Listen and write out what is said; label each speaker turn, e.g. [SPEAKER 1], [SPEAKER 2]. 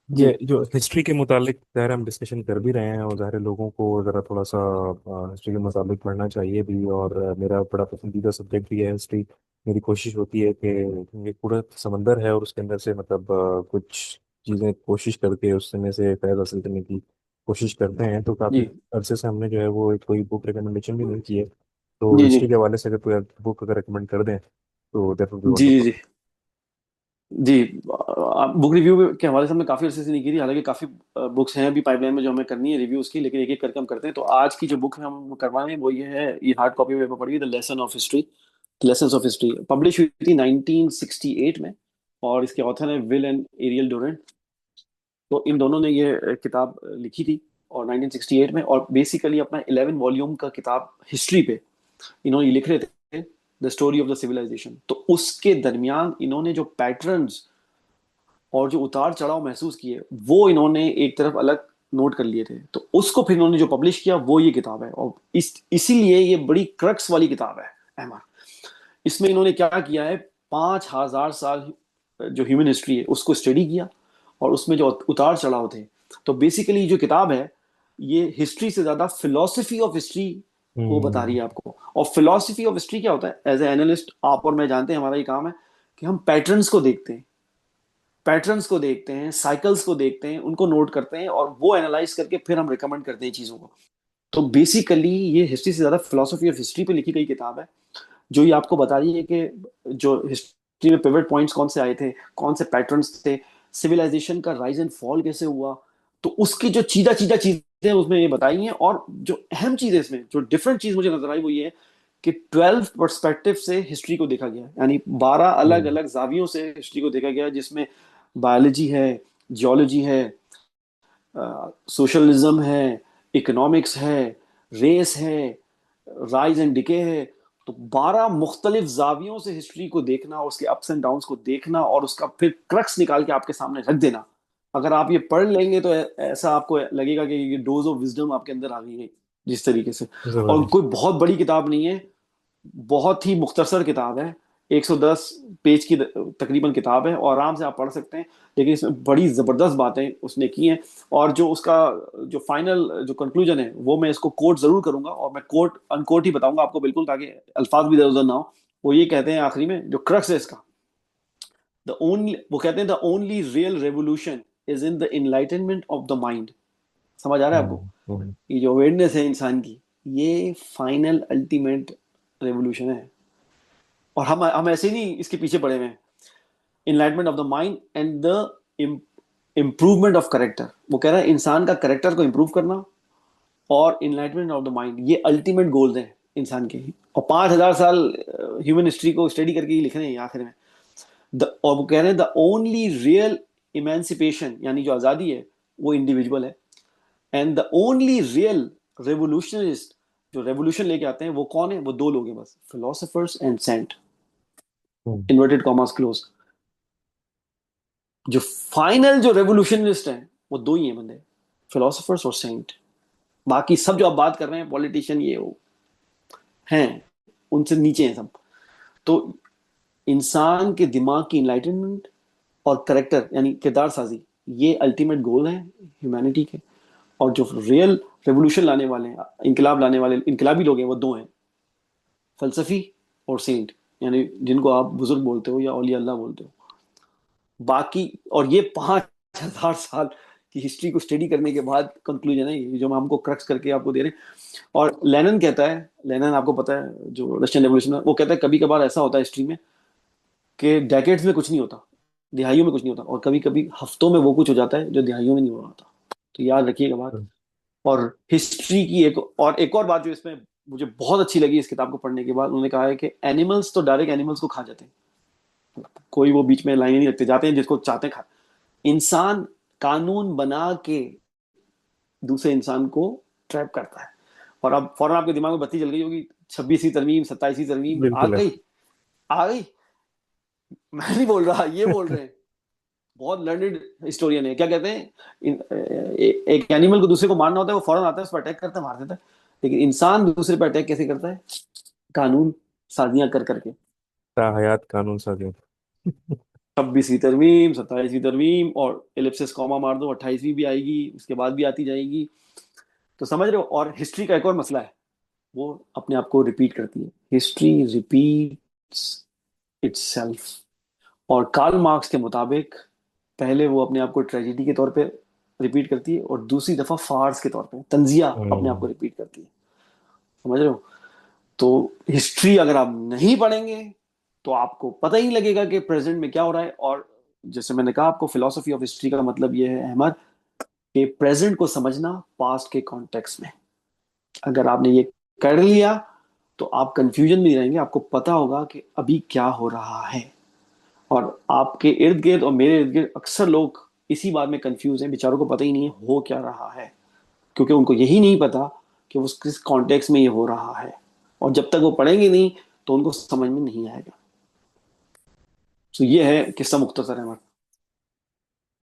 [SPEAKER 1] जी
[SPEAKER 2] ये जो हिस्ट्री के मुतालिक ज़ाहिर हम डिस्कशन कर भी रहे हैं, और ज़ाहिर है लोगों को ज़रा थोड़ा सा हिस्ट्री के मुताबिक पढ़ना चाहिए भी। और मेरा बड़ा पसंदीदा सब्जेक्ट भी है हिस्ट्री। मेरी कोशिश होती है कि ये पूरा समंदर है और उसके अंदर से मतलब कुछ चीज़ें कोशिश करके उसमें से फैज़ हासिल करने की कोशिश करते हैं। तो काफ़ी
[SPEAKER 1] जी
[SPEAKER 2] अरसे से हमने जो है वो कोई बुक रिकमेंडेशन भी नहीं की है। तो
[SPEAKER 1] जी जी
[SPEAKER 2] हिस्ट्री के हवाले से अगर कोई बुक अगर रिकमेंड कर दें तो दैट वुड बी
[SPEAKER 1] जी जी
[SPEAKER 2] वंडरफुल।
[SPEAKER 1] जी जी बुक रिव्यू के हवाले से हमने काफी अरसे से नहीं की थी। हालांकि काफी बुक्स हैं अभी पाइपलाइन में जो हमें करनी है रिव्यूज की, लेकिन एक एक करके हम करते हैं। तो आज की जो बुक हम करवा रहे हैं वो ये है, ये हार्ड कॉपी में पड़ी, the lesson of history. Lessons of history publish हुई थी 1968 में, और इसके ऑथर हैं विल एंड एरियल डोरेंट। तो इन दोनों ने ये किताब लिखी थी और 1968 में, और बेसिकली अपना 11 वॉल्यूम का किताब हिस्ट्री पे इन्होंने लिख रहे थे, the story of the civilization. तो उसके दरमियान इन्होंने जो पैटर्न्स और जो उतार चढ़ाव महसूस किए वो इन्होंने एक तरफ अलग नोट कर लिए थे। तो उसको फिर इन्होंने जो पब्लिश किया वो ये किताब है, और इसीलिए ये बड़ी क्रक्स वाली किताब है अहमद। इसमें इन्होंने क्या किया है, 5,000 साल जो ह्यूमन हिस्ट्री है उसको स्टडी किया, और उसमें जो उतार चढ़ाव थे। तो बेसिकली जो किताब है ये हिस्ट्री से ज्यादा फिलोसफी ऑफ हिस्ट्री को बता रही
[SPEAKER 2] हम्म।
[SPEAKER 1] है आपको। और फिलोसफी ऑफ हिस्ट्री क्या होता है, एज ए एनालिस्ट आप और मैं जानते हैं, हमारा ये काम है कि हम पैटर्न्स को देखते हैं, पैटर्न्स को देखते हैं, साइकिल्स को देखते हैं, उनको नोट करते हैं, और वो एनालाइज करके फिर हम रिकमेंड करते हैं चीजों को। तो बेसिकली ये हिस्ट्री से ज्यादा फिलोसफी ऑफ हिस्ट्री पे लिखी गई किताब है, जो ये आपको बता रही है कि जो हिस्ट्री में पिवट पॉइंट्स कौन से आए थे, कौन से पैटर्न्स थे, सिविलाइजेशन का राइज एंड फॉल कैसे हुआ। तो उसकी जो चीजा चीजा चीजें उसमें ये बताई हैं। और जो अहम चीज है इसमें, जो डिफरेंट चीज मुझे नजर आई वो ये है कि 12 पर्सपेक्टिव से हिस्ट्री को देखा गया, यानी 12 अलग
[SPEAKER 2] हम्म।
[SPEAKER 1] अलग जावियों से हिस्ट्री को देखा गया, जिसमें बायोलॉजी है, जियोलॉजी है, सोशलिज्म है, इकोनॉमिक्स है, रेस है, राइज एंड डिके है। तो 12 मुख्तलिफ जावियों से हिस्ट्री को देखना और उसके अप्स एंड डाउन्स को देखना और उसका फिर क्रक्स निकाल के आपके सामने रख देना, अगर आप ये पढ़ लेंगे तो ऐसा आपको लगेगा कि ये डोज ऑफ विजडम आपके अंदर आ गई है जिस तरीके से। और
[SPEAKER 2] जबरदस्त।
[SPEAKER 1] कोई बहुत बड़ी किताब नहीं है, बहुत ही मुख्तसर किताब है, 110 पेज की तकरीबन किताब है, और आराम से आप पढ़ सकते हैं। लेकिन इसमें बड़ी ज़बरदस्त बातें उसने की हैं। और जो उसका जो फाइनल जो कंक्लूजन है वो मैं इसको कोट ज़रूर करूंगा, और मैं कोट अनकोट ही बताऊंगा आपको बिल्कुल, ताकि अल्फाज भी इधर उधर ना हो। वो ये कहते हैं आखिरी में, जो क्रक्स है इसका, द ओनली, वो कहते हैं the only real revolution is in the enlightenment of the mind. समझ आ रहा है आपको?
[SPEAKER 2] हम्म।
[SPEAKER 1] ये जो अवेयरनेस है इंसान की, ये फाइनल अल्टीमेट रेवोल्यूशन है। और हम ऐसे नहीं इसके पीछे पड़े हुए हैं। Enlightenment of the mind and the improvement of character. वो कह रहा है इंसान का करेक्टर को इम्प्रूव करना और इनलाइटमेंट ऑफ द माइंड, ये अल्टीमेट गोल्स हैं इंसान के। और 5,000 साल ह्यूमन हिस्ट्री को स्टडी करके ही लिख रहे हैं आखिर में। और वो कह रहे हैं द ओनली रियल इमेंसिपेशन, यानी जो आज़ादी है वो इंडिविजुअल है। And the only real revolutionist, जो रेवोल्यूशन लेके आते हैं वो कौन है, वो दो लोग हैं बस, philosophers and saint,
[SPEAKER 2] hmm.
[SPEAKER 1] Inverted commas close. जो फाइनल जो रेवोल्यूशनिस्ट हैं वो दो ही हैं बंदे, फिलोसफर्स और सेंट। बाकी सब जो आप बात कर रहे हैं, पॉलिटिशियन ये वो हैं, उनसे नीचे हैं सब। तो इंसान के दिमाग की इनलाइटनमेंट और करेक्टर यानी किरदार साजी, ये अल्टीमेट गोल है ह्यूमैनिटी के। और जो रियल रेवोल्यूशन लाने वाले हैं, इनकलाब लाने वाले इनकलाबी लोग हैं, वो दो हैं, फलसफी और सेंट, यानी जिनको आप बुजुर्ग बोलते हो या औलिया अल्लाह बोलते हो। बाकी, और ये 5,000 साल की हिस्ट्री को स्टडी करने के बाद कंक्लूजन है ये, जो हम हमको क्रक्स करके आपको दे रहे हैं। और लेनिन कहता है, लेनिन आपको पता है जो रशियन रेवोल्यूशन में, वो कहता है कभी कभार ऐसा होता है हिस्ट्री में कि डेकेड्स में कुछ नहीं होता, दिहाइयों में कुछ नहीं होता, और कभी कभी हफ्तों में वो कुछ हो जाता है जो दिहाइयों में नहीं हो रहा होता। तो याद रखिएगा बात। और हिस्ट्री की एक और बात जो इसमें मुझे बहुत अच्छी लगी इस किताब को पढ़ने के बाद, उन्होंने कहा है कि एनिमल्स तो डायरेक्ट एनिमल्स को खा जाते हैं, कोई वो बीच में लाइन नहीं रखते, जाते हैं जिसको चाहते हैं खा। इंसान कानून बना के दूसरे इंसान को ट्रैप करता है। और अब फौरन आपके दिमाग में बत्ती जल गई होगी, 26वीं तरमीम, 27वीं तरमीम आ
[SPEAKER 2] बिल्कुल है।
[SPEAKER 1] गई, आ गई। मैं नहीं बोल रहा, ये बोल रहे हैं बहुत लर्निड हिस्टोरियन है। क्या कहते हैं, एक एनिमल को दूसरे को मारना होता है, वो फौरन आता है, उस पर अटैक करता है, मार देता है। लेकिन इंसान दूसरे पर अटैक कैसे करता है, कानून साजियां कर करके।
[SPEAKER 2] ताहयात कानून साजिश।
[SPEAKER 1] 26वीं तरमीम, 27वीं तरमीम, और एलिप्सिस कॉमा मार दो, 28वीं भी आएगी, उसके बाद भी आती जाएगी। तो समझ रहे हो। और हिस्ट्री का एक और मसला है, वो अपने आप को रिपीट करती है, हिस्ट्री रिपीट्स इटसेल्फ। और कार्ल मार्क्स के मुताबिक पहले वो अपने आप को ट्रेजेडी के तौर पे रिपीट करती है, और दूसरी दफा फार्स के तौर पे, तंजिया, अपने आप को
[SPEAKER 2] हम्म।
[SPEAKER 1] रिपीट करती है। समझ रहे हो। तो हिस्ट्री अगर आप नहीं पढ़ेंगे तो आपको पता ही नहीं लगेगा कि प्रेजेंट में क्या हो रहा है। और जैसे मैंने कहा आपको, फिलोसफी ऑफ हिस्ट्री का मतलब ये है अहमद, कि प्रेजेंट को समझना पास्ट के कॉन्टेक्स्ट में। अगर आपने ये कर लिया तो आप कंफ्यूजन में नहीं रहेंगे, आपको पता होगा कि अभी क्या हो रहा है। और आपके इर्द गिर्द और मेरे इर्द गिर्द अक्सर लोग इसी बात में कंफ्यूज हैं, बेचारों को पता ही नहीं है हो क्या रहा है, क्योंकि उनको यही नहीं पता कि वो किस कॉन्टेक्स्ट में ये हो रहा है। और जब तक वो पढ़ेंगे नहीं तो उनको समझ में नहीं आएगा। तो ये है किस्सा मुख्तसर है।